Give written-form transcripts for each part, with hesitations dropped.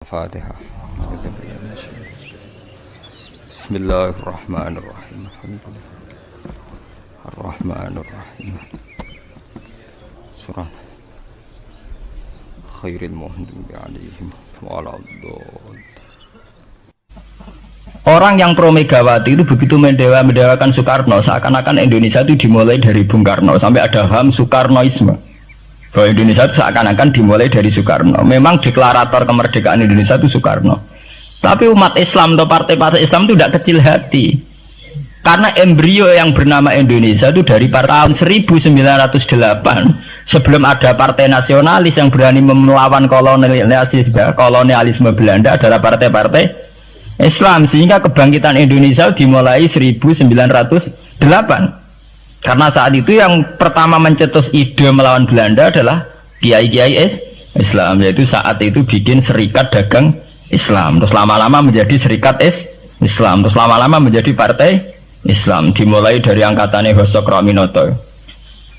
Al-Fatihah. Bismillahirrahmanirrahim. Ar-Rahmanirrahim. Surah Khairil Muhdibi alaihim waladhdallin. Orang yang pro Megawati itu begitu mendewakan Soekarno, seakan-akan Indonesia itu dimulai dari Bung Karno, sampai ada ham Soekarnoisme. Bahwa Indonesia itu seakan-akan dimulai dari Soekarno. Memang deklarator kemerdekaan Indonesia itu Soekarno. Tapi umat Islam atau partai-partai Islam itu tidak kecil hati. Karena embrio yang bernama Indonesia itu dari tahun 1908, sebelum ada partai nasionalis yang berani melawan kolonialisme Belanda, adalah partai-partai Islam, sehingga kebangkitan Indonesia dimulai 1908. Karena saat itu yang pertama mencetus ide melawan Belanda adalah kiai-kiai Islam, yaitu saat itu bikin serikat dagang Islam, terus lama-lama menjadi serikat Islam, terus lama-lama menjadi partai Islam. Dimulai dari angkatannya Hos Cokroaminoto,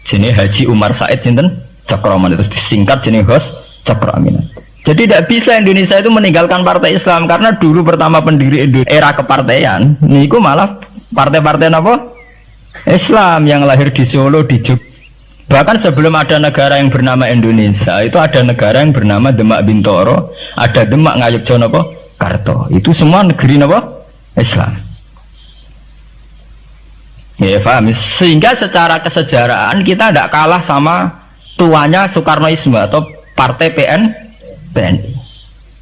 jenis Haji Umar Said sinten Cokroaminoto, itu disingkat jenis Hos Cokroaminoto. Jadi tidak bisa Indonesia itu meninggalkan partai Islam, karena dulu pertama pendiri era kepartaian niku malah partai-partai apa? Islam yang lahir di Solo, di Jogja. Bahkan sebelum ada negara yang bernama Indonesia, itu ada negara yang bernama Demak Bintoro, ada Demak Ngayogyakarta apa? Karto. Itu semua negeri apa? Islam. Ya paham. Sehingga secara kesejarahan kita tidak kalah sama tuanya Soekarnoisme atau partai PNI.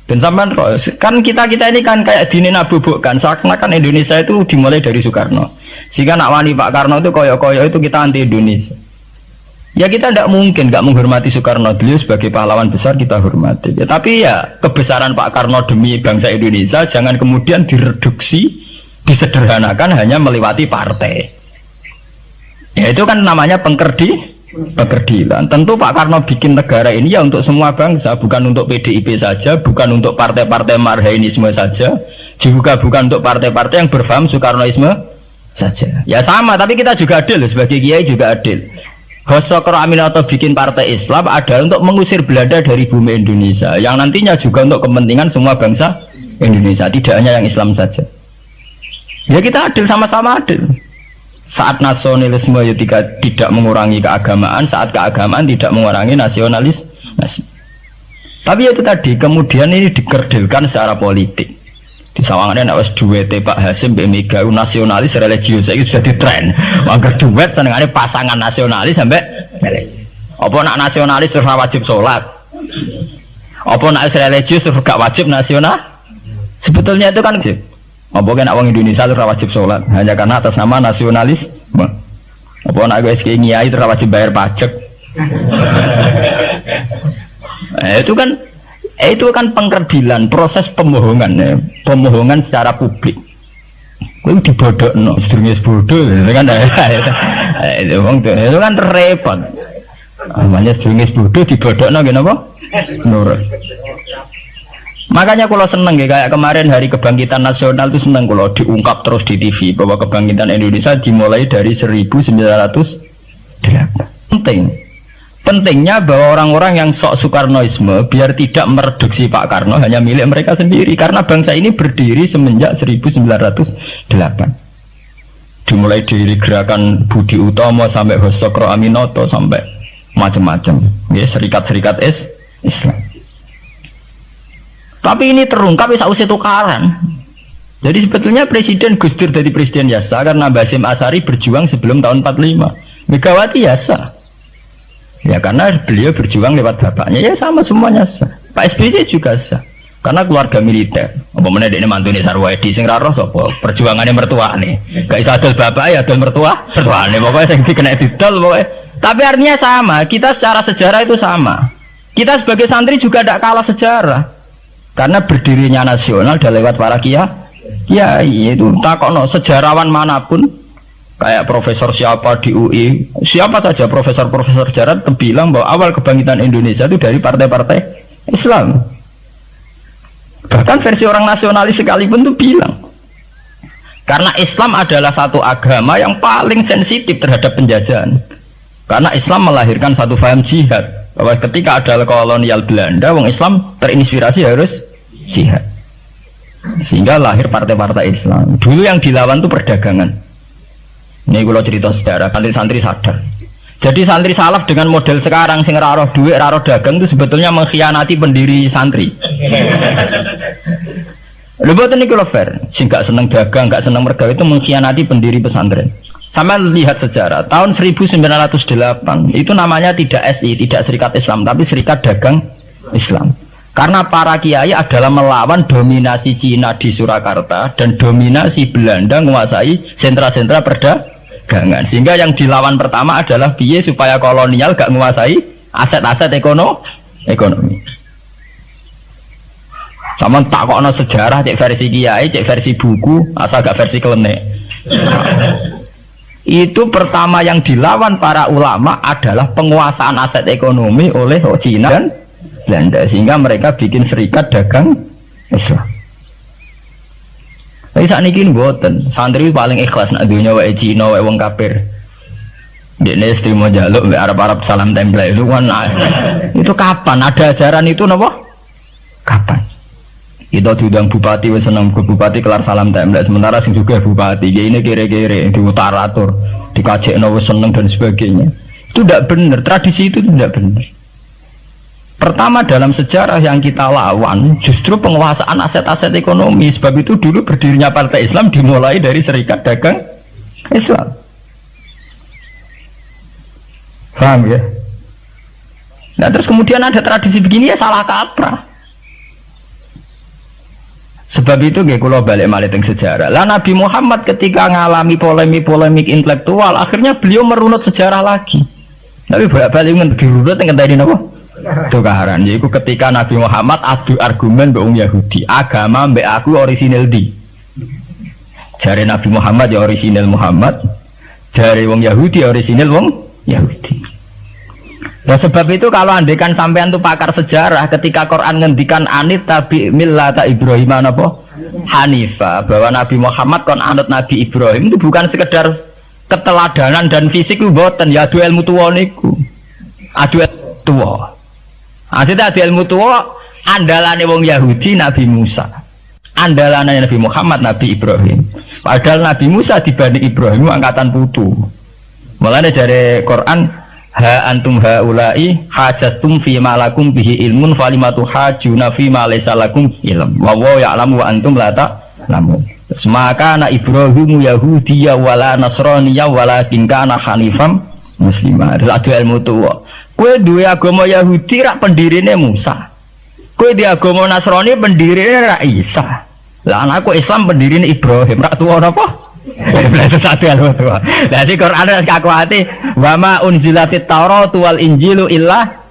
Dan sampai kan kita ini kan kayak dinabubukkan seakan-akan Indonesia itu dimulai dari Soekarno, sehingga nak wani Pak Karno itu koyok-koyok itu kita anti Indonesia. Ya kita tidak mungkin nggak menghormati Soekarno, beliau sebagai pahlawan besar kita hormati ya, tapi ya kebesaran Pak Karno demi bangsa Indonesia jangan kemudian direduksi, disederhanakan hanya melewati partai. Ya itu kan namanya pekerdilan. Tentu Pak Karno bikin negara ini ya untuk semua bangsa, bukan untuk PDIP saja, bukan untuk partai-partai marhainisme saja, juga bukan untuk partai-partai yang berfaham Soekarnoisme saja. Ya sama, tapi kita juga adil, sebagai kiai juga adil. Hos Cokroaminoto bikin partai Islam ada untuk mengusir Belanda dari bumi Indonesia, yang nantinya juga untuk kepentingan semua bangsa Indonesia, tidak hanya yang Islam saja. Ya kita adil, sama-sama adil. Saat nasionalisme ya tidak mengurangi keagamaan, saat keagamaan tidak mengurangi nasionalisme. Tapi itu tadi kemudian ini dikerdilkan secara politik. Di sawangannya nak wis duwete Pak Hasim Mbak Mega nasionalis religius itu jadi tren. Mangger duet senengane pasangan nasionalis sampai religius. Apa nak nasionalis terus wajib sholat? Apa nak religius terus gak wajib nasional? Sebetulnya itu kan apa kena orang Indonesia itu wajib sholat hanya karena atas nama nasionalis? Apa nak guys kiai itu wajib bayar pajak? Itu kan pengkerdilan, proses pembohongan ya. Pembohongan secara publik. Itu dibodokno, sedurunge bodoh kan itu kan repot. Namanya sedurunge bodoh dibodokno ngene apa? Nurut. Makanya kalau seneng ya, kayak kemarin Hari Kebangkitan Nasional itu seneng kalau diungkap terus di TV bahwa kebangkitan Indonesia dimulai dari 1908. Pentingnya bahwa orang-orang yang sok Soekarnoisme biar tidak mereduksi Pak Karno hanya milik mereka sendiri, karena bangsa ini berdiri semenjak 1908. Dimulai dari gerakan Budi Utomo sampai Hos Cokroaminoto sampai macam-macam ya, serikat-serikat Islam. Tapi ini terungkap sausé tukaran. Jadi sebetulnya Presiden Gus Dur jadi presiden biasa karena Basim Asari berjuang sebelum tahun 45. Megawati biasa. Ya karena beliau berjuang lewat bapaknya, ya sama semuanya sah. Pak SBY juga sah. Karena keluarga militer. Apa meneh dekne mantune Sarwedi sing ra roh sapa? Perjuangane mertuane. Gak iso adol bapak ya adol mertuane. Pokoknya sing dikena didol pokoknya. Tapi artinya sama, kita secara sejarah itu sama. Kita sebagai santri juga tidak kalah sejarah. Karena berdirinya nasional sudah lewat para kiai itu takokno sejarawan manapun kayak profesor siapa di UI, siapa saja profesor sejarah bilang bahwa awal kebangkitan Indonesia itu dari partai-partai Islam. Bahkan versi orang nasionalis sekalipun itu bilang karena Islam adalah satu agama yang paling sensitif terhadap penjajahan. Karena Islam melahirkan satu paham jihad, bahwa ketika ada kolonial Belanda, wong Islam terinspirasi harus jihad. Sehingga lahir partai-partai Islam. Dulu yang dilawan itu perdagangan. Ini kalau cerita sejarah, santri-santri sadar. Jadi santri salaf dengan model sekarang sing ora roh duit, ora roh dagang itu sebetulnya mengkhianati pendiri santri. Lha mboten niku lho fair. Sing gak seneng dagang, gak seneng mergawe itu mengkhianati pendiri pesantren. Sama lihat sejarah, tahun 1908 itu namanya tidak SI, tidak Serikat Islam, tapi Serikat Dagang Islam. Karena para kiai adalah melawan dominasi Cina di Surakarta dan dominasi Belanda menguasai sentra-sentra perdagangan. Sehingga yang dilawan pertama adalah piye supaya kolonial gak menguasai aset-aset ekonomi. Sama takokno sejarah cek versi kiai, cek versi buku, asal gak versi klenek. Itu pertama yang dilawan para ulama adalah penguasaan aset ekonomi oleh Cina dan Belanda, sehingga mereka bikin Serikat Dagang Islam. Tapi saat ini mboten, santri paling ikhlas nak dunia wae Cina wae wong kafir. Dene istimewa jaluk mbek Arab-Arab salam tempel itu kan. Itu kapan ada ajaran itu napa? Kapan? Kita diundang bupati wis seneng ke bupati kelar salam tempel, sementara sing juga bupati ini kere-kere diutaratur, dikajekno wis seneng dan sebagainya. Itu tidak benar, tradisi itu tidak benar. Pertama dalam sejarah yang kita lawan justru penguasaan aset-aset ekonomi. Sebab itu dulu berdirinya Partai Islam dimulai dari Serikat Dagang Islam. Paham ya? Nah terus kemudian ada tradisi begini ya salah kaprah. Sebab itu kalau balik malih teng sejarah. Lah Nabi Muhammad ketika ngalami polemik intelektual, akhirnya beliau merunut sejarah lagi. Tapi balik dirunut ngenteni napa? Tukaran. Yaitu ketika Nabi Muhammad adu argumen mbek wong Yahudi, agama mbek aku orisinil di. Jare Nabi Muhammad ya orisinil Muhammad, jare wong Yahudi orisinil wong Yahudi. Nah sebab itu kalau andekan sampean tuh pakar sejarah, ketika Quran ngendikan anit tabi millata Ibrahim apa? Hanifah, bahwa Nabi Muhammad kon anut Nabi Ibrahim itu bukan sekedar keteladanan dan fisik itu mboten, ya adu ilmu tuwa niku. Adu tuwa. Akhirnya adu ilmu tuwa andalane wong Yahudi Nabi Musa. Andalane Nabi Muhammad Nabi Ibrahim. Padahal Nabi Musa dibanding Ibrahim angkatan putu. Mulane dari Quran ha antum haula'i hajatum fi ma lakum bihi ilmun falimatu hajuna fi ma laysa lakum ilm wa wa ya'lamu wa antum la ta'lamun. Maka na Ibrahim Yahudiyya wala Nasraniyya walakin kana hanifam muslimah. Adu ilmu tuwa. Kowe duwe agama Yahudi rak pendirine Musa. Kowe di agama Nasrani pendirine rak Isa. Lah anakku Islam pendirine Ibrahim rak tuwa napa? Itu satu ilmu tuwa. Lah si Quran wis kakuati wa ma unzilatit Taurat wal Injilu illa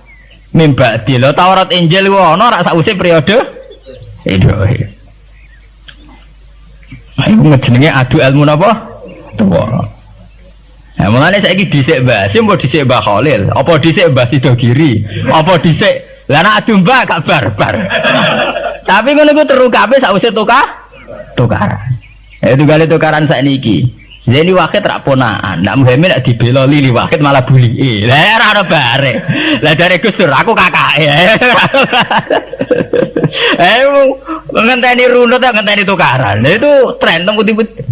mim ba'di. Lho Taurat Injil ku ana rak sakwise periode Ibrahim. Ayo ngejenenge adu ilmu napa? Tuwa. Nah, mulane saiki dhisik Mbah Sim apa dhisik Mbah Khalil, apa dhisik Mbah Sidogiri, apa dhisik lah nek adu Mbah gak barbar. Tapi ngono iku terukape sakwise tukaran. Itu kali tukaran sakniki. Zeni Wahid rak ponaan, ndak Muhammad nek dibela Lili Wahid malah buli. Lah ora ono bare. Lah jare Gus Dur aku kakake. Ngenteni runut tak ngenteni tukaran. Itu tren teng putih-putih.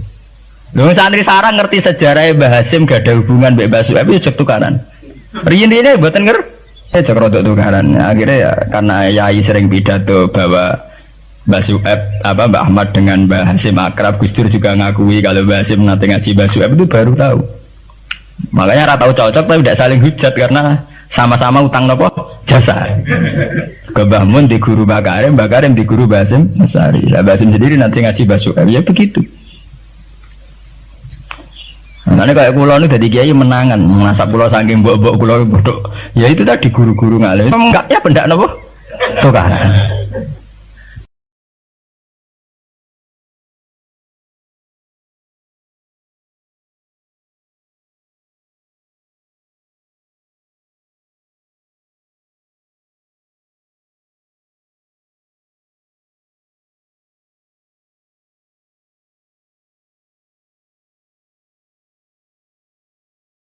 Lho santri sarang ngerti sejarah Mbah Hasim gak ada hubungan mbek Mbah Suhaib itu cek tukaran. Riyen-riyen mboten ngerti cek rodok tukaran. Akhirnya ya karena Yai sering pidato bahwa Mbah Suhaib Mbah Ahmad dengan Mbah Hasim akrab, Gus Dur juga ngakui kalau Mbah Hasim nanti ngaji Mbah Suhaib itu baru tahu. Makanya ora tahu cocok tapi tidak saling hujat karena sama-sama utang nopo jasa. Ke Mbah Mun di guru Mbah Karim di guru Mbah Hasim Asari. Lah Mbah Hasim sendiri nanti ngaji Mbah Suhaib ya begitu. Nah, kayak pulau ini dari kiai menangan, masa pulau saking mbok-mbok pulau bodoh. Ya itu tadi guru-guru ngalih. Enggak ya pendak nopo tukaran.